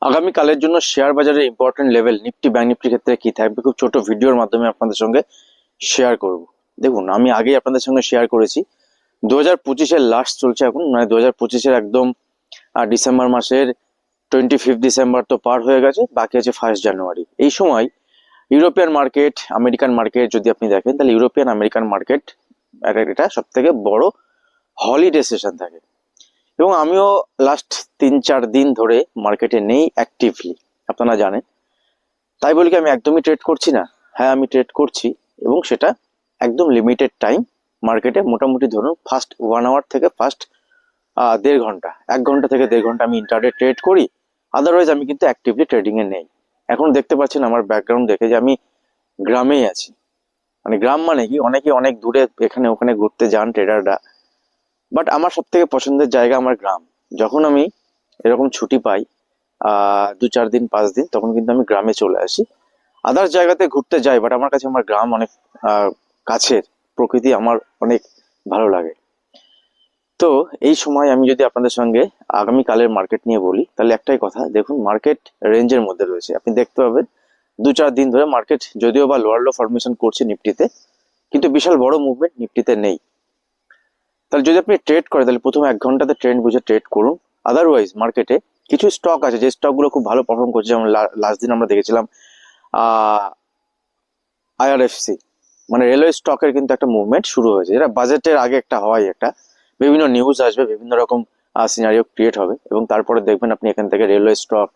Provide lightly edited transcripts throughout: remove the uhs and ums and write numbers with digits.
আগামীকালের জন্য শেয়ার বাজারের ইম্পর্টেন্ট লেভেল নিফটি ব্যাংক নিফটির ক্ষেত্রে কি থাকবে খুব ছোট ভিডিওর মাধ্যমে আপনাদের সঙ্গে শেয়ার করব। দেখুন, আমি আগেই আপনাদের সঙ্গে শেয়ার করেছি 2025-এর লাস্ট চলছে এখন, মানে 2025-এর একদম ডিসেম্বর মাসের 25 ডিসেম্বর তো পার হয়ে গেছে, বাকি আছে 1 জানুয়ারি। এই সময় ইউরোপিয়ান মার্কেট, আমেরিকান মার্কেট যদি আপনি দেখেন, তাহলে ইউরোপিয়ান আমেরিকান মার্কেট এটা সব থেকে বড় হলিডে সেশন থাকে। এবং আমিও লাস্ট 3-4 দিন ধরে মার্কেটে নেই অ্যাক্টিভলি, আপনারা জানেন। তাই বলি কি আমি একদমই ট্রেড করছি না? হ্যাঁ, আমি ট্রেড করছি, এবং সেটা একদম লিমিটেড টাইম মার্কেটে। মোটামুটি ধরুন ফার্স্ট 1 আওয়ার থেকে ফার্স্ট 1.5 ঘন্টা, 1 ঘন্টা থেকে 1.5 ঘন্টা আমি ইন্টারডে ট্রেড করি। আদারওয়াইজ আমি কিন্তু অ্যাক্টিভলি ট্রেডিং এ নেই। এখন দেখতে পাচ্ছেন আমার ব্যাকগ্রাউন্ড দেখে যে আমি গ্রামেই আছি। মানে গ্রাম মানে কি, অনেকে অনেক দূরে এখানে ওখানে ঘুরতে যান ট্রেডাররা, বাট আমার সব থেকে পছন্দের জায়গা আমার গ্রাম। যখন আমি এরকম ছুটি পাই 2-4 দিন 5 দিন, তখন কিন্তু আমি গ্রামে চলে আসি। আদার্স জায়গাতে ঘুরতে যাই, বাট আমার কাছে আমার গ্রাম অনেক কাছের। প্রকৃতি আমার অনেক ভালো লাগে। তো এই সময় আমি যদি আপনাদের সঙ্গে আগামীকালের মার্কেট নিয়ে বলি, তাহলে একটাই কথা, দেখুন মার্কেট রেঞ্জের মধ্যে রয়েছে। আপনি দেখতে পাবেন 2-4 দিন ধরে মার্কেট যদিও বা লোয়ার লো ফরমেশন করছে নিফটিতে, কিন্তু বিশাল বড় মুভমেন্ট নিফটিতে নেই। তাহলে যদি আপনি ট্রেড করেন, তাহলে প্রথম 1 ঘন্টাতে ট্রেন্ড বুঝে ট্রেড করুন। আদারওয়াইজ মার্কেটে কিছু স্টক আছে যে স্টকগুলো খুব ভালো পারফর্ম করছে, যেমন লাস্ট দিন আমরা দেখেছিলাম আইআরএফসি, মানে রেলওয়ে স্টকের কিন্তু একটা মুভমেন্ট শুরু হয়েছে, যেটা বাজেটের আগে একটা হয়, একটা বিভিন্ন নিউজ আসবে, বিভিন্ন রকম সিনারিও ক্রিয়েট হবে, এবং তারপরে দেখবেন আপনি এখান থেকে রেলওয়ে স্টক,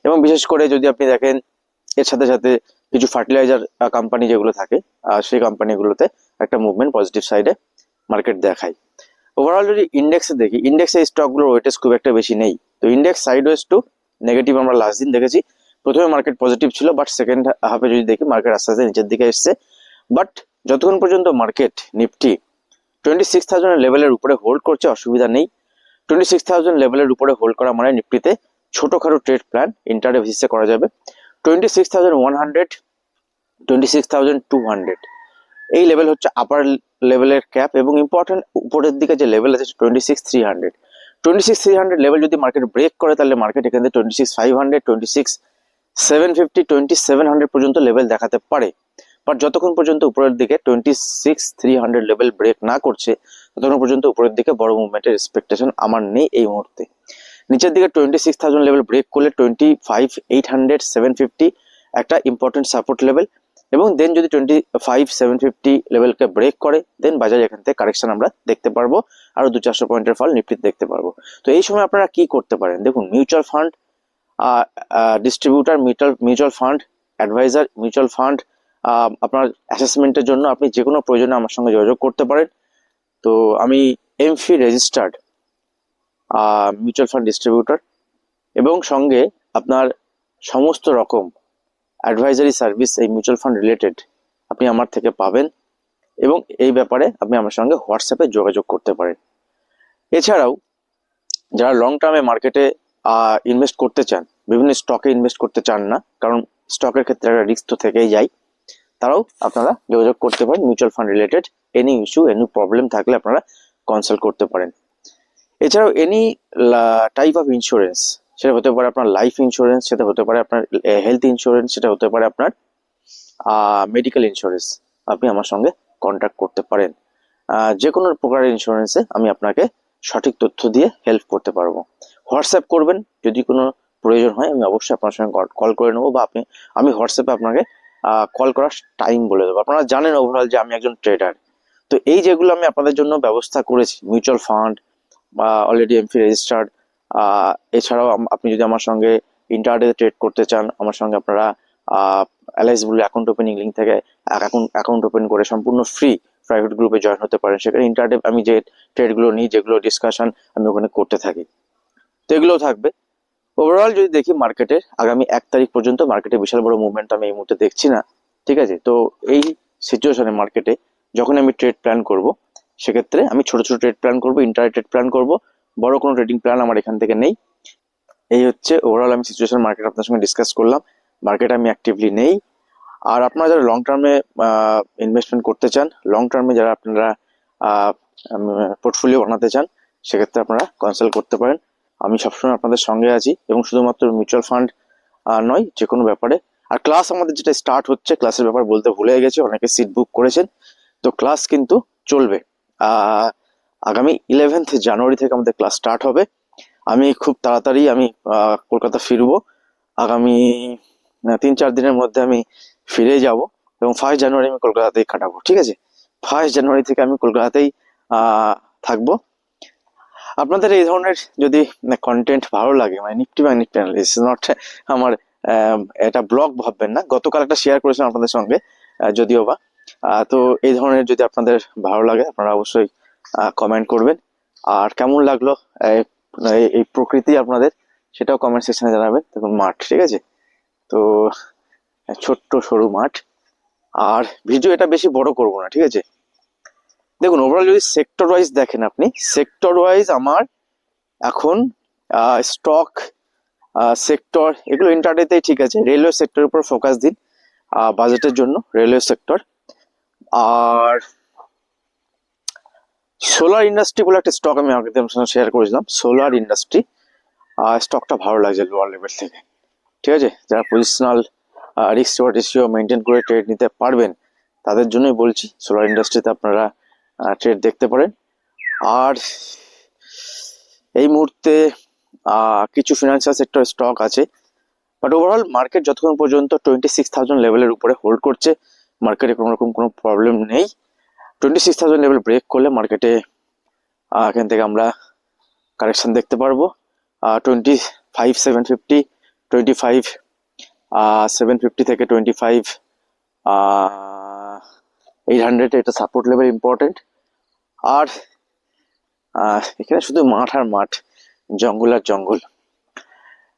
এবং বিশেষ করে যদি আপনি দেখেন এর সাথে সাথে কিছু ফার্টিলাইজার কোম্পানি যেগুলো থাকে, সেই কোম্পানিগুলোতে একটা মুভমেন্ট পজিটিভ সাইডে মার্কেট দেখায়। ওভারঅল যদি ইন্ডেক্সে দেখি, ইন্ডেক্সে স্টকগুলোর ওয়েটেজ খুব একটা বেশি নেই। তো ইন্ডেক্স সাইডওয়েজ টু নেগেটিভ আমরা লাস্ট দিন দেখেছি। প্রথমে মার্কেট পজিটিভ ছিল, বাট সেকেন্ড হাফে যদি দেখি মার্কেট আস্তে আস্তে নিচের দিকে এসছে। বাট যতক্ষণ পর্যন্ত মার্কেট নিফটি 26,000 লেভেলের উপরে হোল্ড করছে, অসুবিধা নেই। 26,000 লেভেলের উপরে হোল্ড করা মানে নিফটিতে ছোটখাটো ট্রেড প্ল্যান ইন্টারডে বেসিসে করা যাবে। 26,100, 26,200 এই লেভেল হচ্ছে আপার লেভেলের ক্যাপ, এবং ইম্পর্টেন্ট উপরের দিকে যে লেভেল আছে 26,300। 26,300 লেভেল যদি মার্কেট ব্রেক করে, তাহলে মার্কেট এখান থেকে 26,500, 26,750, 2700 পর্যন্ত লেভেল দেখাতে পারে। বাট যতক্ষণ পর্যন্ত উপরের দিকে 26,300 লেভেল ব্রেক না করছে, ততক্ষণ পর্যন্ত উপরের দিকে বড় মুভমেন্টের এক্সপেকটেশন আমার নেই এই মুহূর্তে। নিচের দিকে 26,000 লেভেল ব্রেক করলে 25,800, 750 একটা ইম্পর্টেন্ট সাপোর্ট লেভেল, এবং দেন যদি 25,750 লেভেলকে ব্রেক করে, দেন বাজার এখান থেকে কারেকশন আমরা দেখতে পারবো, আরো 200-400 পয়েন্টের ফল নিফটিতে দেখতে পারবো। তো এই সময় আপনারা কি করতে পারেন, দেখুন mutual fund distributor, mutual fund advisor, mutual fund আপনার অ্যাসেসমেন্টের জন্য আপনি যে কোনো প্রয়োজনে আমার সঙ্গে যোগাযোগ করতে পারেন। তো আমি AMFI registered mutual fund distributor, এবং সঙ্গে আপনার সমস্ত রকম অ্যাডভাইজারি সার্ভিস এই মিউচুয়াল ফান্ড রিলেটেড আপনি আমার থেকে পাবেন, এবং এই ব্যাপারে আপনি আমার সঙ্গে হোয়াটসঅ্যাপে যোগাযোগ করতে পারেন। এছাড়াও যারা লং টার্মে মার্কেটে ইনভেস্ট করতে চান, বিভিন্ন স্টকে ইনভেস্ট করতে চান না, কারণ স্টকের ক্ষেত্রে একটা রিস্ক তো থেকেই যায়, তারাও আপনারা যোগাযোগ করতে পারেন। Mutual fund related any issue, any problem থাকলে আপনারা কনসাল্ট করতে পারেন। এছাড়াও এনি টাইপ অফ ইন্স্যুরেন্স, সেটা হতে পারে আপনার লাইফ ইন্স্যুরেন্স, সেটা হতে পারে আপনার হেলথ ইন্স্যুরেন্স, সেটা হতে পারে আপনার মেডিকেল ইন্স্যুরেন্স, আপনি আমার সঙ্গে কন্ট্যাক্ট করতে পারেন। যে কোনো প্রকারের ইন্স্যুরেন্সে আমি আপনাকে সঠিক তথ্য দিয়ে হেল্প করতে পারবো। হোয়াটসঅ্যাপ করবেন, যদি কোনো প্রয়োজন হয় আমি অবশ্যই আপনার সঙ্গে কল করে নেবো, বা আমি হোয়াটসঅ্যাপে আপনাকে কল করার টাইম বলে দেবো। আপনারা জানেন ওভারঅল যে আমি একজন ট্রেডার। তো এই যেগুলো আমি আপনাদের জন্য ব্যবস্থা করেছি, mutual fund already AMFI registered, এছাড়াও আপনি যদি আমার সঙ্গে ইন্টারডে ট্রেড করতে চান, আমার সঙ্গে আপনারা LIC blue account opening link থেকে অ্যাকাউন্ট ওপেন করে সম্পূর্ণ ফ্রি প্রাইভেট গ্রুপে জয়েন হতে পারেন। সেখানে ইন্টারডে আমি যে ট্রেডগুলো নিই, যেগুলো ডিসকাশন আমি ওখানে করতে থাকি, তো এগুলোও থাকবে। ওভারঅল যদি দেখি মার্কেটের আগামী 1 তারিখ পর্যন্ত মার্কেটে বিশাল বড় মুভমেন্ট আমি এই মুহূর্তে দেখছি না, ঠিক আছে। তো এই সিচুয়েশনে মার্কেটে যখন আমি ট্রেড প্ল্যান করব, সেক্ষেত্রে আমি ছোট ছোট ট্রেড প্ল্যান করব, ইন্টার ট্রেড প্ল্যান করব, বড় কোনো ট্রেডিং প্ল্যান আমার এখান থেকে নেই। এই হচ্ছে ওভারঅল আমি সিচুয়েশন মার্কেট আপনার সঙ্গে ডিসকাস করলাম। মার্কেট আমি অ্যাক্টিভলি নেই। আর আপনারা যারা লং টার্মে ইনভেস্টমেন্ট করতে চান, লং টার্মে যারা আপনারা পোর্টফোলিও বানাতে চান, সেক্ষেত্রে আপনারা কনসাল্ট করতে পারেন। আমি সবসময় আপনাদের সঙ্গে আছি, এবং শুধুমাত্র মিউচুয়াল ফান্ড নয়, যে কোনো ব্যাপারে। আর ক্লাস আমাদের যেটা স্টার্ট হচ্ছে, ক্লাসের ব্যাপার বলতে ভুলে গেছি, অনেকে সিট বুক করেছেন, তো ক্লাস কিন্তু চলবে। আগামী 11th জানুয়ারি থেকে আমাদের ক্লাস স্টার্ট হবে। আমি খুব তাড়াতাড়ি আমি কলকাতা ফিরবো। আগামী 3-4 দিনের মধ্যে আমি ফিরে যাব, এবং 1 জানুয়ারি আমি কলকাতাতেই কাটাবো। ঠিক আছে, 1 জানুয়ারি থেকে আমি কলকাতাতেই থাকবো। আপনাদের এই ধরনের যদি কন্টেন্ট ভালো লাগে, মানে Nifty bank Nifty analysis, not আমার এটা ব্লগ ভাববেন না, গতকাল একটা শেয়ার করেছিলাম আপনাদের সঙ্গে, যদিও বা তো এই ধরনের যদি আপনাদের ভালো লাগে আপনারা অবশ্যই কমেন্ট করবেন। আর কেমন লাগলো এই প্রকৃতি আপনাদের, সেটাও কমেন্ট সেকশনে জানাবেন। দেখুন মাঠ, ঠিক আছে, তো ছোট্ট সরু মাঠ। আর ভিডিও এটা বেশি বড় করব না, ঠিক আছে। দেখুন ওভারঅল যদি সেক্টর ওয়াইজ দেখেন, আপনি সেক্টর ওয়াইজ আমার এখন স্টক সেক্টর এগুলো ইন্টারডেতেই ঠিক আছে। রেলওয়ে সেক্টরের উপর ফোকাস দিন বাজেটের জন্য, রেলওয়ে সেক্টর। আর সোলার ইন্ডাস্ট্রি বলে একটা স্টক আমি আপনাদের সঙ্গে শেয়ার করেছিলাম, সোলার ইন্ডাস্ট্রি স্টকটা ভালো লাগছে লোয়ার লেভেল থেকে। ঠিক আছে, যারা পজিশনাল রিস্ক রেশিও মেনটেন করে ট্রেড নিতে পারবেন তাদের জন্যই বলছি, সোলার ইন্ডাস্ট্রিতে আপনারা ট্রেড দেখতে পারেন। আর এই মুহূর্তে কিছু ফিনান্সিয়াল সেক্টর স্টক আছে, বাট ওভারঅল মার্কেট যতক্ষণ পর্যন্ত 26,000 লেভেলের উপরে হোল্ড করছে, মার্কেটে কোনো রকম কোনো প্রবলেম নেই। 26,000 লেভেল ব্রেক করলে মার্কেটে এখান থেকে আমরা কারেকশন দেখতে পারবো। 25,750, 25,750 থেকে 25,800 এটা সাপোর্ট লেভেল ইম্পর্টেন্ট। আর এখানে শুধু মাঠ আর মাঠ, জঙ্গল আর জঙ্গল।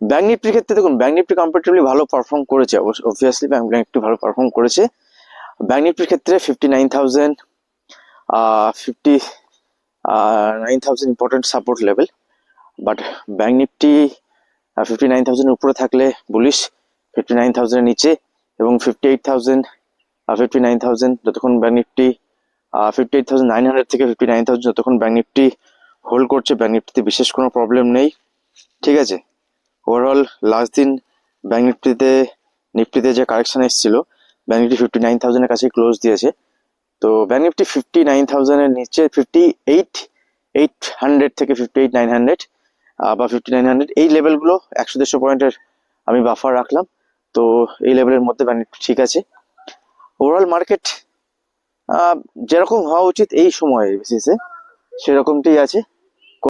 ব্যাংক নিফটির ক্ষেত্রে দেখুন, ব্যাংক নিফটি কম্পারেটিভলি ভালো পারফর্ম করেছে, অবভিয়াসলি ব্যাংক নিফটি ভালো পারফর্ম করেছে। ব্যাংক নিফটির ক্ষেত্রে 59,000 important support level, but bank Nifty 59,000 উপরে থাকলে বুলিশ, 59,000 এর নিচে এবং 58,000 59,000 যতক্ষণ ব্যাংক নিফটি 58,900 থেকে 59,000 যতক্ষণ ব্যাংক নিফটি হোল্ড করছে, ব্যাংক নিফটিতে বিশেষ কোনো প্রবলেম নেই। ঠিক আছে, ওভারঅল লাস্ট দিন ব্যাংক নিফটিতে যে কারেকশন এসেছিল, ব্যাংক নিফটি 59,000 এর কাছে ক্লোজ দিয়েছে। তো ব্যাংক নিফটি 59,000 এর নিচে 58,800 থেকে 58,900 বা 59,900 এই লেভেলগুলো 100-150 পয়েন্টের আমি বাফার রাখলাম। তো এই লেভেলের মধ্যে ব্যাংক নিফটি ঠিক আছে। ওভারঅল মার্কেট যেরকম হওয়া উচিত এই সময়ের বেসিসে সেরকমটাই আছে।